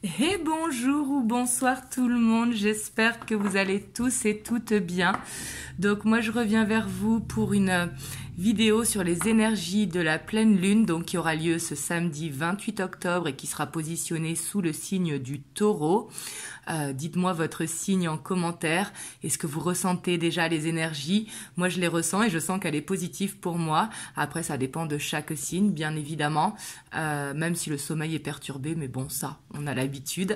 Et bonjour ou bonsoir tout le monde, j'espère que vous allez tous et toutes bien. Donc moi je reviens vers vous pour une vidéo sur les énergies de la pleine lune, donc qui aura lieu ce samedi 28 octobre et qui sera positionnée sous le signe du Taureau. Dites-moi votre signe en commentaire. Est-ce que vous ressentez déjà les énergies? Moi je les ressens et je sens qu'elle est positive pour moi. Après ça dépend de chaque signe bien évidemment, même si le sommeil est perturbé, mais bon ça on a l'habitude.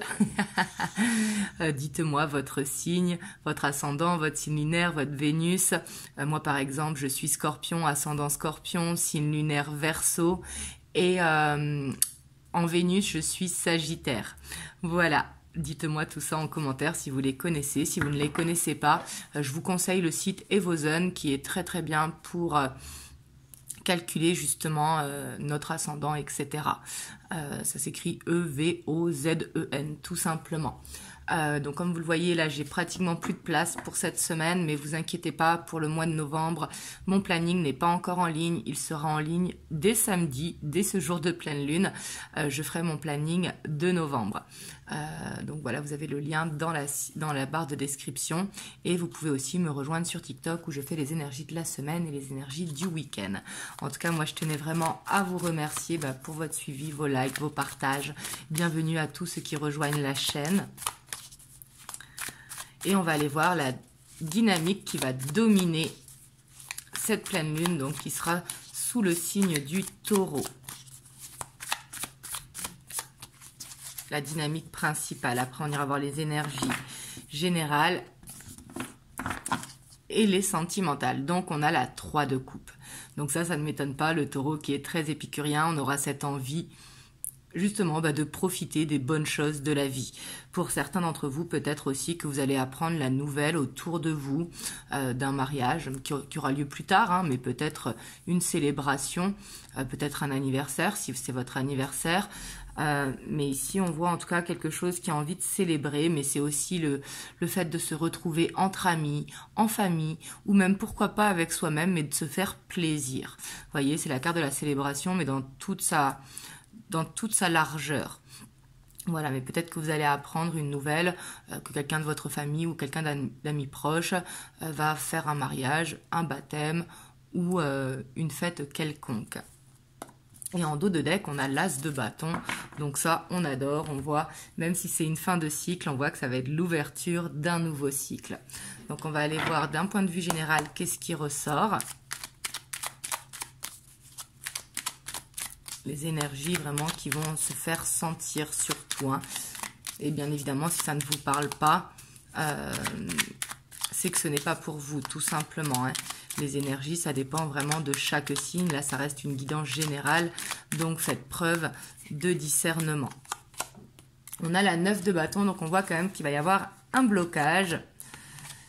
Dites-moi votre signe, votre ascendant, votre signe lunaire, votre Vénus. Moi par exemple je suis Scorpion, ascendant Scorpion, signe lunaire Verseau et en Vénus je suis Sagittaire. Voilà. Dites-moi tout ça en commentaire si vous les connaissez. Si vous ne les connaissez pas, je vous conseille le site Evozen qui est très très bien pour calculer justement notre ascendant, etc. Ça s'écrit E-V-O-Z-E-N tout simplement. Donc comme vous le voyez là, j'ai pratiquement plus de place pour cette semaine, mais vous inquiétez pas, pour le mois de novembre, mon planning n'est pas encore en ligne, il sera en ligne dès samedi, dès ce jour de pleine lune, je ferai mon planning de novembre. Donc voilà, vous avez le lien dans la barre de description et vous pouvez aussi me rejoindre sur TikTok où je fais les énergies de la semaine et les énergies du week-end. En tout cas, moi je tenais vraiment à vous remercier pour votre suivi, vos likes, vos partages. Bienvenue à tous ceux qui rejoignent la chaîne. Et on va aller voir la dynamique qui va dominer cette pleine lune, donc qui sera sous le signe du Taureau. La dynamique principale. Après, on ira voir les énergies générales et les sentimentales. Donc, on a la 3 de coupe. Donc ça ne m'étonne pas. Le Taureau qui est très épicurien, on aura cette envie justement de profiter des bonnes choses de la vie. Pour certains d'entre vous, peut-être aussi que vous allez apprendre la nouvelle autour de vous d'un mariage qui aura lieu plus tard, hein, mais peut-être une célébration, peut-être un anniversaire, si c'est votre anniversaire. Mais ici, on voit en tout cas quelque chose qui a envie de célébrer, mais c'est aussi le fait de se retrouver entre amis, en famille, ou même pourquoi pas avec soi-même, mais de se faire plaisir. Vous voyez, c'est la carte de la célébration, mais dans toute sa largeur. Voilà, mais peut-être que vous allez apprendre une nouvelle, que quelqu'un de votre famille ou quelqu'un d'amis proches va faire un mariage, un baptême ou une fête quelconque. Et en dos de deck, on a l'as de bâton. Donc ça, on adore. On voit, même si c'est une fin de cycle, on voit que ça va être l'ouverture d'un nouveau cycle. Donc on va aller voir d'un point de vue général qu'est-ce qui ressort. Les énergies vraiment qui vont se faire sentir surtout. Hein. Et bien évidemment, si ça ne vous parle pas, c'est que ce n'est pas pour vous, tout simplement. Hein. Les énergies, ça dépend vraiment de chaque signe. Là, ça reste une guidance générale, donc faites preuve de discernement. On a la 9 de bâton, donc on voit quand même qu'il va y avoir un blocage.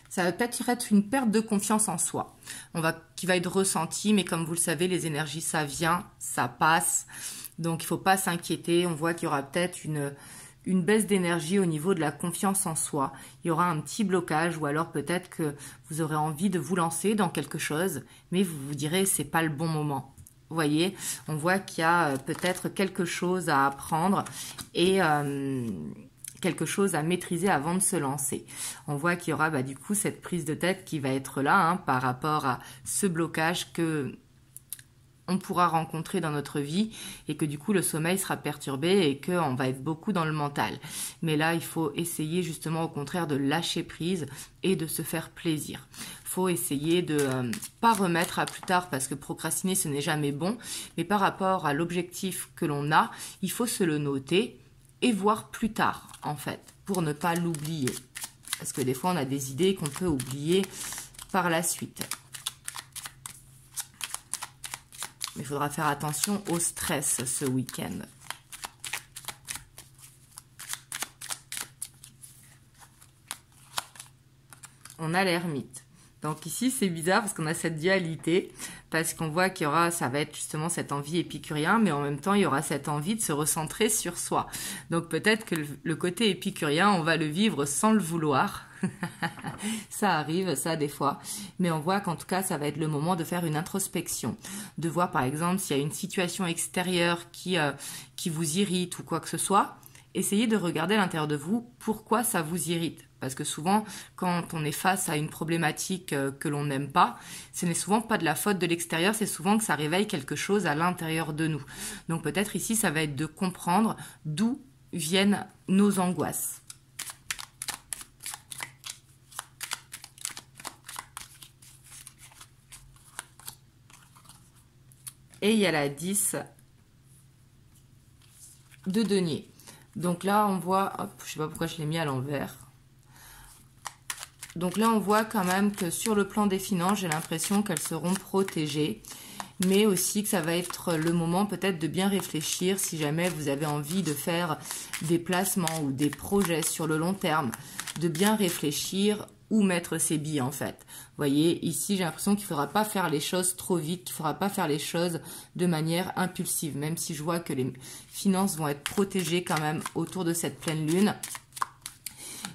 Ça va peut-être être une perte de confiance en soi, qui va être ressentie, mais comme vous le savez, les énergies, ça vient, ça passe. Donc, il ne faut pas s'inquiéter. On voit qu'il y aura peut-être une baisse d'énergie au niveau de la confiance en soi. Il y aura un petit blocage ou alors peut-être que vous aurez envie de vous lancer dans quelque chose, mais vous vous direz, c'est pas le bon moment. Vous voyez, on voit qu'il y a peut-être quelque chose à apprendre et quelque chose à maîtriser avant de se lancer. On voit qu'il y aura du coup cette prise de tête qui va être là hein, par rapport à ce blocage que on pourra rencontrer dans notre vie et que du coup le sommeil sera perturbé et qu'on va être beaucoup dans le mental. Mais là, il faut essayer justement au contraire de lâcher prise et de se faire plaisir. Il faut essayer de pas remettre à plus tard parce que procrastiner ce n'est jamais bon, mais par rapport à l'objectif que l'on a, il faut se le noter et voir plus tard, en fait, pour ne pas l'oublier. Parce que des fois, on a des idées qu'on peut oublier par la suite. Mais il faudra faire attention au stress ce week-end. On a l'ermite. Donc ici, c'est bizarre parce qu'on a cette dualité, parce qu'on voit qu'il y aura, ça va être justement cette envie épicurien, mais en même temps, il y aura cette envie de se recentrer sur soi. Donc peut-être que le côté épicurien, on va le vivre sans le vouloir. Ça arrive, ça des fois. Mais on voit qu'en tout cas, ça va être le moment de faire une introspection. De voir par exemple s'il y a une situation extérieure qui vous irrite ou quoi que ce soit. essayez de regarder à l'intérieur de vous pourquoi ça vous irrite. Parce que souvent, quand on est face à une problématique que l'on n'aime pas, ce n'est souvent pas de la faute de l'extérieur, c'est souvent que ça réveille quelque chose à l'intérieur de nous. Donc peut-être ici, ça va être de comprendre d'où viennent nos angoisses. Et il y a la 10 de denier. Donc là, on voit, hop, je ne sais pas pourquoi je l'ai mis à l'envers. Donc là, on voit quand même que sur le plan des finances, j'ai l'impression qu'elles seront protégées. Mais aussi que ça va être le moment peut-être de bien réfléchir si jamais vous avez envie de faire des placements ou des projets sur le long terme. De bien réfléchir où mettre ses billes en fait. Vous voyez, ici j'ai l'impression qu'il ne faudra pas faire les choses trop vite, qu'il ne faudra pas faire les choses de manière impulsive. Même si je vois que les finances vont être protégées quand même autour de cette pleine lune.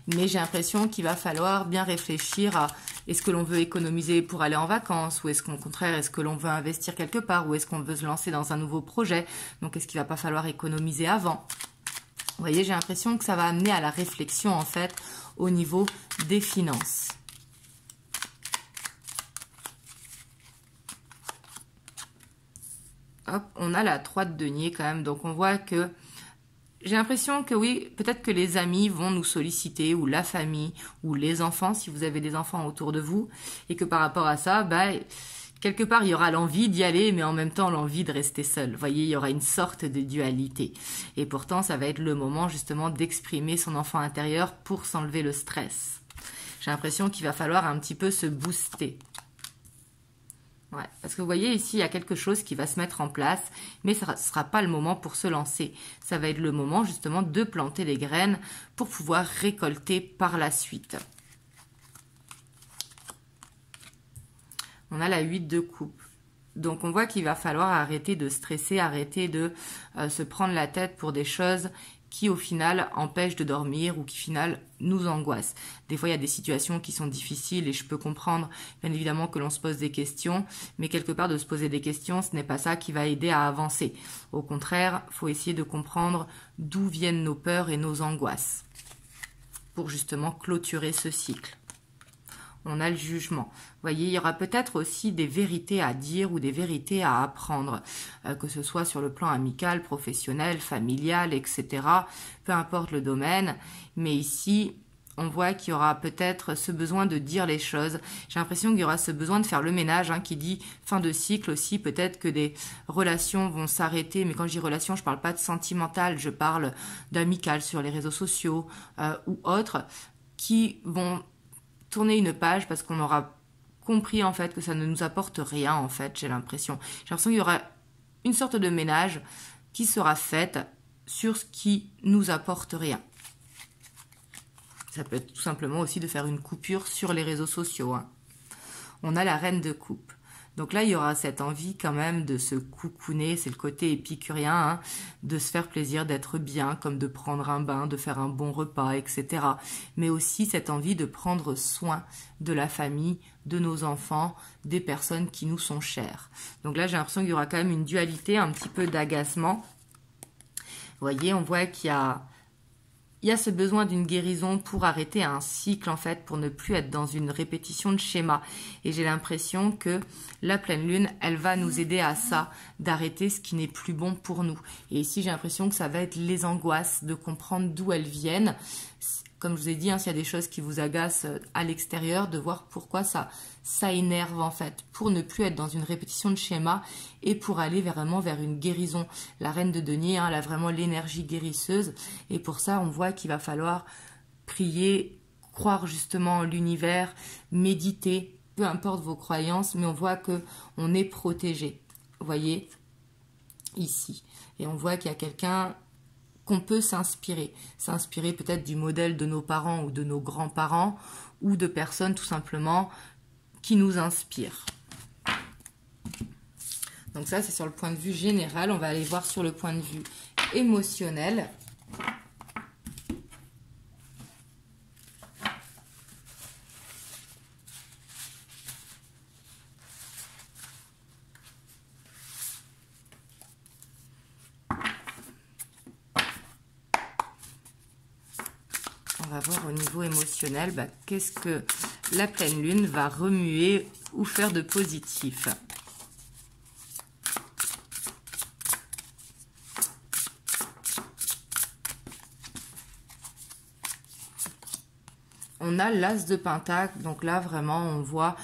Mais j'ai l'impression qu'il va falloir bien réfléchir à est-ce que l'on veut économiser pour aller en vacances ou est-ce qu'au contraire, est-ce que l'on veut investir quelque part ou est-ce qu'on veut se lancer dans un nouveau projet. Donc, est-ce qu'il ne va pas falloir économiser avant? Vous voyez, j'ai l'impression que ça va amener à la réflexion en fait au niveau des finances. Hop, on a la 3 de denier quand même. Donc, on voit que j'ai l'impression que oui, peut-être que les amis vont nous solliciter, ou la famille, ou les enfants, si vous avez des enfants autour de vous, et que par rapport à ça, bah, quelque part, il y aura l'envie d'y aller, mais en même temps, l'envie de rester seul. Vous voyez, il y aura une sorte de dualité. Et pourtant, ça va être le moment, justement, d'exprimer son enfant intérieur pour s'enlever le stress. J'ai l'impression qu'il va falloir un petit peu se booster. Ouais, parce que vous voyez ici, il y a quelque chose qui va se mettre en place, mais ce ne sera pas le moment pour se lancer. Ça va être le moment justement de planter les graines pour pouvoir récolter par la suite. On a la 8 de coupe. Donc on voit qu'il va falloir arrêter de stresser, arrêter de se prendre la tête pour des choses qui au final empêchent de dormir ou qui au final nous angoissent. Des fois il y a des situations qui sont difficiles et je peux comprendre bien évidemment que l'on se pose des questions, mais quelque part de se poser des questions, ce n'est pas ça qui va aider à avancer. Au contraire, il faut essayer de comprendre d'où viennent nos peurs et nos angoisses pour justement clôturer ce cycle. On a le jugement. Vous voyez, il y aura peut-être aussi des vérités à dire ou des vérités à apprendre, que ce soit sur le plan amical, professionnel, familial, etc. Peu importe le domaine, mais ici, on voit qu'il y aura peut-être ce besoin de dire les choses. J'ai l'impression qu'il y aura ce besoin de faire le ménage, qui dit fin de cycle aussi. Peut-être que des relations vont s'arrêter, mais quand je dis relations, je ne parle pas de sentimental, je parle d'amical sur les réseaux sociaux ou autres, qui vont tourner une page parce qu'on aura compris en fait que ça ne nous apporte rien en fait, j'ai l'impression. J'ai l'impression qu'il y aura une sorte de ménage qui sera faite sur ce qui nous apporte rien. Ça peut être tout simplement aussi de faire une coupure sur les réseaux sociaux. On a la reine de coupe. Donc là, il y aura cette envie quand même de se coucouner, c'est le côté épicurien, de se faire plaisir, d'être bien, comme de prendre un bain, de faire un bon repas, etc. Mais aussi cette envie de prendre soin de la famille, de nos enfants, des personnes qui nous sont chères. Donc là, j'ai l'impression qu'il y aura quand même une dualité, un petit peu d'agacement. Vous voyez, on voit qu'il y a ce besoin d'une guérison pour arrêter un cycle, en fait, pour ne plus être dans une répétition de schéma. Et j'ai l'impression que la pleine lune, elle va nous aider à ça, d'arrêter ce qui n'est plus bon pour nous. Et ici, j'ai l'impression que ça va être les angoisses, de comprendre d'où elles viennent. Comme je vous ai dit, s'il y a des choses qui vous agacent à l'extérieur, de voir pourquoi ça énerve en fait, pour ne plus être dans une répétition de schéma et pour aller vraiment vers une guérison. La reine de denier, elle a vraiment l'énergie guérisseuse et pour ça, on voit qu'il va falloir prier, croire justement en l'univers, méditer, peu importe vos croyances, mais on voit que on est protégé. Vous voyez, ici. Et on voit qu'il y a quelqu'un qu'on peut s'inspirer peut-être du modèle de nos parents ou de nos grands-parents ou de personnes tout simplement qui nous inspirent. Donc ça, c'est sur le point de vue général. On va aller voir sur le point de vue émotionnel. On va voir au niveau émotionnel, qu'est-ce que la pleine lune va remuer ou faire de positif. On a l'as de pentacle, donc là vraiment on voit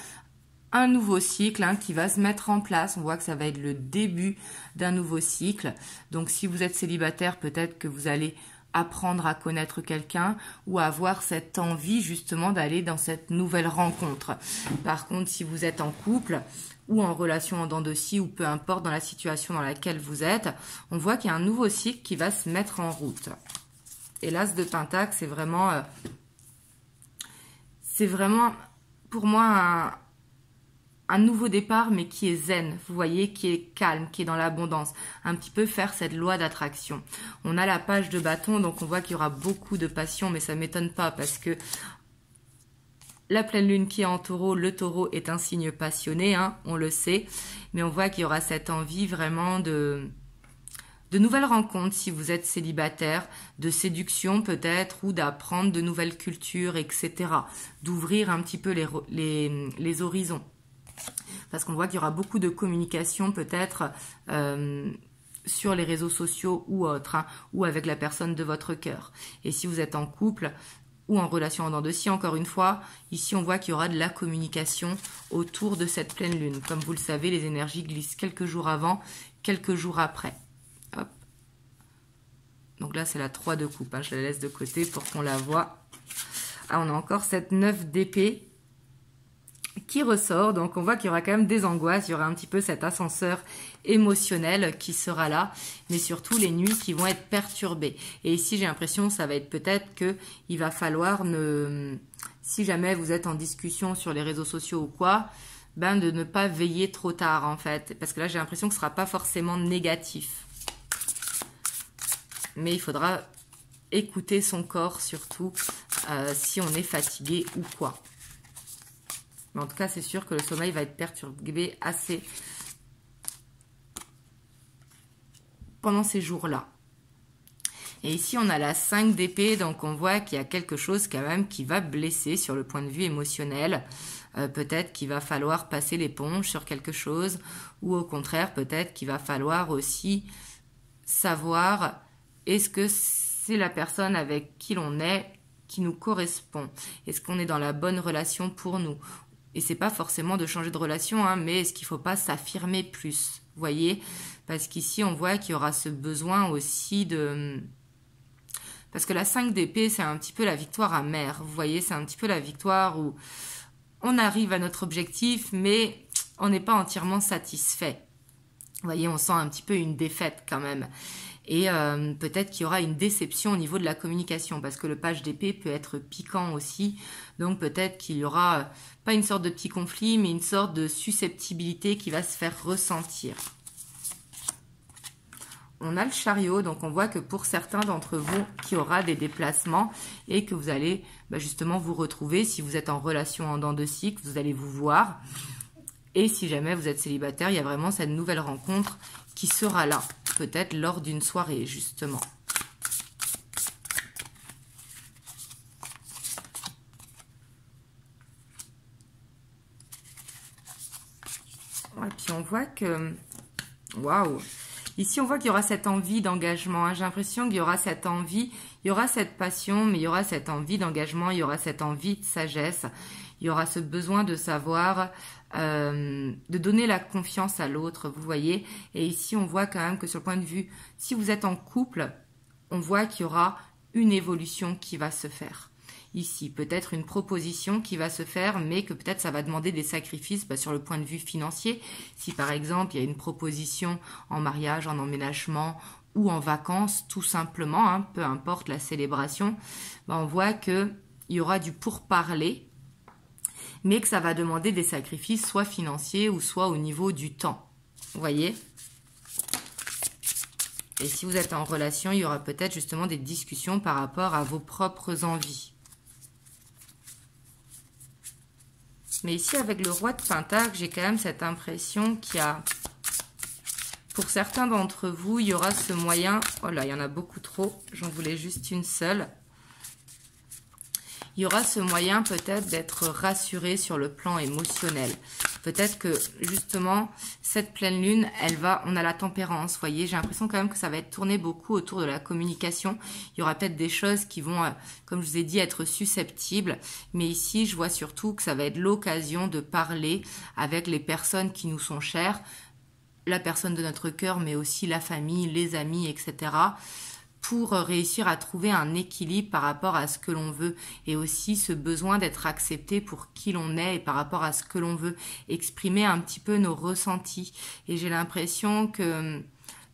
un nouveau cycle qui va se mettre en place. On voit que ça va être le début d'un nouveau cycle. Donc si vous êtes célibataire, peut-être que vous allez apprendre à connaître quelqu'un ou avoir cette envie justement d'aller dans cette nouvelle rencontre. Par contre, si vous êtes en couple ou en relation en dents de scie ou peu importe dans la situation dans laquelle vous êtes, on voit qu'il y a un nouveau cycle qui va se mettre en route. Et l'as de pentacle, c'est vraiment pour moi un nouveau départ, mais qui est zen, vous voyez, qui est calme, qui est dans l'abondance. Un petit peu faire cette loi d'attraction. On a la page de bâton, donc on voit qu'il y aura beaucoup de passion, mais ça ne m'étonne pas parce que la pleine lune qui est en taureau, le taureau est un signe passionné, on le sait, mais on voit qu'il y aura cette envie vraiment de nouvelles rencontres si vous êtes célibataire, de séduction peut-être, ou d'apprendre de nouvelles cultures, etc. D'ouvrir un petit peu les horizons. Parce qu'on voit qu'il y aura beaucoup de communication peut-être sur les réseaux sociaux ou autres, ou avec la personne de votre cœur. Et si vous êtes en couple ou en relation en dents de scie, encore une fois, ici on voit qu'il y aura de la communication autour de cette pleine lune. Comme vous le savez, les énergies glissent quelques jours avant, quelques jours après. Hop. Donc là c'est la 3 de coupe, je la laisse de côté pour qu'on la voie. On a encore cette 9 d'épée qui ressort, donc on voit qu'il y aura quand même des angoisses, il y aura un petit peu cet ascenseur émotionnel qui sera là, mais surtout les nuits qui vont être perturbées. Et ici j'ai l'impression ça va être peut-être que il va falloir si jamais vous êtes en discussion sur les réseaux sociaux ou quoi, de ne pas veiller trop tard en fait, parce que là j'ai l'impression que ce ne sera pas forcément négatif. Mais il faudra écouter son corps surtout si on est fatigué ou quoi. Mais en tout cas, c'est sûr que le sommeil va être perturbé assez pendant ces jours-là. Et ici, on a la 5 d'épée, donc on voit qu'il y a quelque chose quand même qui va blesser sur le point de vue émotionnel. Peut-être qu'il va falloir passer l'éponge sur quelque chose, ou au contraire, peut-être qu'il va falloir aussi savoir est-ce que c'est la personne avec qui l'on est qui nous correspond. Est-ce qu'on est dans la bonne relation pour nous? Et c'est pas forcément de changer de relation, mais est-ce qu'il ne faut pas s'affirmer plus? Vous voyez? Parce qu'ici, on voit qu'il y aura ce besoin aussi de... Parce que la 5 d'épée, c'est un petit peu la victoire amère. Vous voyez, c'est un petit peu la victoire où on arrive à notre objectif, mais on n'est pas entièrement satisfait. Vous voyez, on sent un petit peu une défaite quand même. Et peut-être qu'il y aura une déception au niveau de la communication, parce que le page d'épée peut être piquant aussi. Donc peut-être qu'il y aura pas une sorte de petit conflit, mais une sorte de susceptibilité qui va se faire ressentir. On a le chariot, donc on voit que pour certains d'entre vous, qui aura des déplacements et que vous allez justement vous retrouver, si vous êtes en relation en dents de scie, que vous allez vous voir. Et si jamais vous êtes célibataire, il y a vraiment cette nouvelle rencontre qui sera là, peut-être lors d'une soirée, justement. Et puis on voit que... Waouh! Ici, on voit qu'il y aura cette envie d'engagement. J'ai l'impression qu'il y aura cette envie, il y aura cette passion, mais il y aura cette envie d'engagement, il y aura cette envie de sagesse, il y aura ce besoin de savoir... de donner la confiance à l'autre, vous voyez. Et ici, on voit quand même que sur le point de vue, si vous êtes en couple, on voit qu'il y aura une évolution qui va se faire. Ici, peut-être une proposition qui va se faire, mais que peut-être ça va demander des sacrifices sur le point de vue financier. Si par exemple, il y a une proposition en mariage, en emménagement ou en vacances, tout simplement, peu importe la célébration, on voit qu'il y aura du pourparler, mais que ça va demander des sacrifices, soit financiers ou soit au niveau du temps. Vous voyez? Et si vous êtes en relation, il y aura peut-être justement des discussions par rapport à vos propres envies. Mais ici, avec le roi de Pentacle, j'ai quand même cette impression qu'il y a... Pour certains d'entre vous, il y aura ce moyen... Oh là, il y en a beaucoup trop. J'en voulais juste une seule. il y aura ce moyen peut-être d'être rassuré sur le plan émotionnel. Peut-être que justement, cette pleine lune, on a la tempérance, vous voyez, j'ai l'impression quand même que ça va être tourné beaucoup autour de la communication. Il y aura peut-être des choses qui vont, comme je vous ai dit, être susceptibles. Mais ici, je vois surtout que ça va être l'occasion de parler avec les personnes qui nous sont chères, la personne de notre cœur, mais aussi la famille, les amis, etc., pour réussir à trouver un équilibre par rapport à ce que l'on veut et aussi ce besoin d'être accepté pour qui l'on est et par rapport à ce que l'on veut, exprimer un petit peu nos ressentis. Et j'ai l'impression que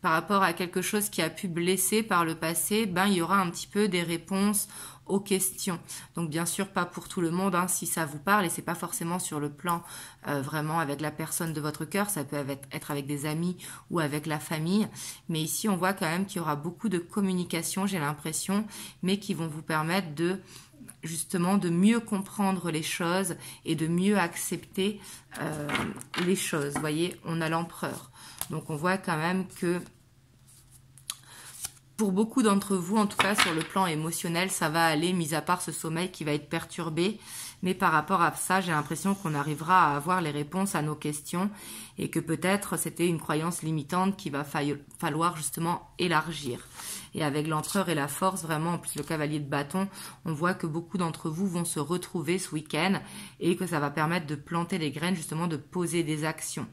par rapport à quelque chose qui a pu blesser par le passé, il y aura un petit peu des réponses aux questions. Donc bien sûr pas pour tout le monde, si ça vous parle, et c'est pas forcément sur le plan vraiment avec la personne de votre cœur, ça peut être avec des amis ou avec la famille, mais ici on voit quand même qu'il y aura beaucoup de communication, j'ai l'impression, mais qui vont vous permettre justement de mieux comprendre les choses et de mieux accepter les choses. Vous voyez, on a l'empereur. Donc on voit quand même que pour beaucoup d'entre vous, en tout cas sur le plan émotionnel, ça va aller, mis à part ce sommeil qui va être perturbé. Mais par rapport à ça, j'ai l'impression qu'on arrivera à avoir les réponses à nos questions et que peut-être c'était une croyance limitante qu'il va falloir justement élargir. Et avec l'empereur et la force, vraiment, en plus le cavalier de bâton, on voit que beaucoup d'entre vous vont se retrouver ce week-end et que ça va permettre de planter des graines, justement de poser des actions.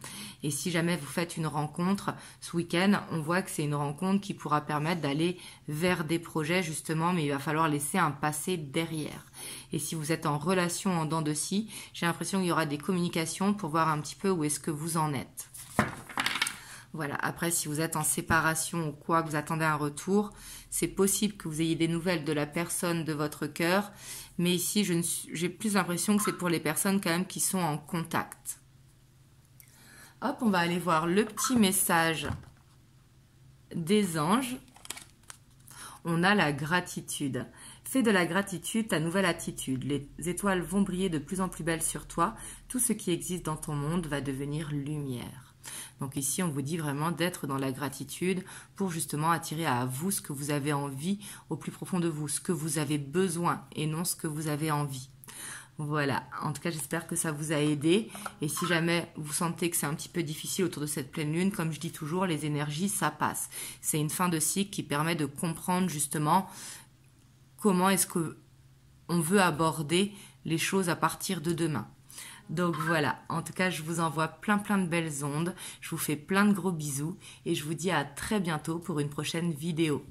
Et si jamais vous faites une rencontre ce week-end, on voit que c'est une rencontre qui pourra permettre d'aller vers des projets, justement, mais il va falloir laisser un passé derrière. Et si vous êtes en relation en dents de scie, j'ai l'impression qu'il y aura des communications pour voir un petit peu où est-ce que vous en êtes. Voilà, après si vous êtes en séparation ou quoi, que vous attendez un retour, c'est possible que vous ayez des nouvelles de la personne de votre cœur, mais ici j'ai plus l'impression que c'est pour les personnes quand même qui sont en contact. Hop, on va aller voir le petit message des anges. On a la gratitude. Fais de la gratitude ta nouvelle attitude. Les étoiles vont briller de plus en plus belles sur toi. Tout ce qui existe dans ton monde va devenir lumière. Donc ici, on vous dit vraiment d'être dans la gratitude pour justement attirer à vous ce que vous avez envie au plus profond de vous, ce que vous avez besoin et non ce que vous avez envie. Voilà, en tout cas, j'espère que ça vous a aidé. Et si jamais vous sentez que c'est un petit peu difficile autour de cette pleine lune, comme je dis toujours, les énergies, ça passe. C'est une fin de cycle qui permet de comprendre justement comment est-ce qu'on veut aborder les choses à partir de demain. Donc voilà, en tout cas, je vous envoie plein de belles ondes. Je vous fais plein de gros bisous et je vous dis à très bientôt pour une prochaine vidéo.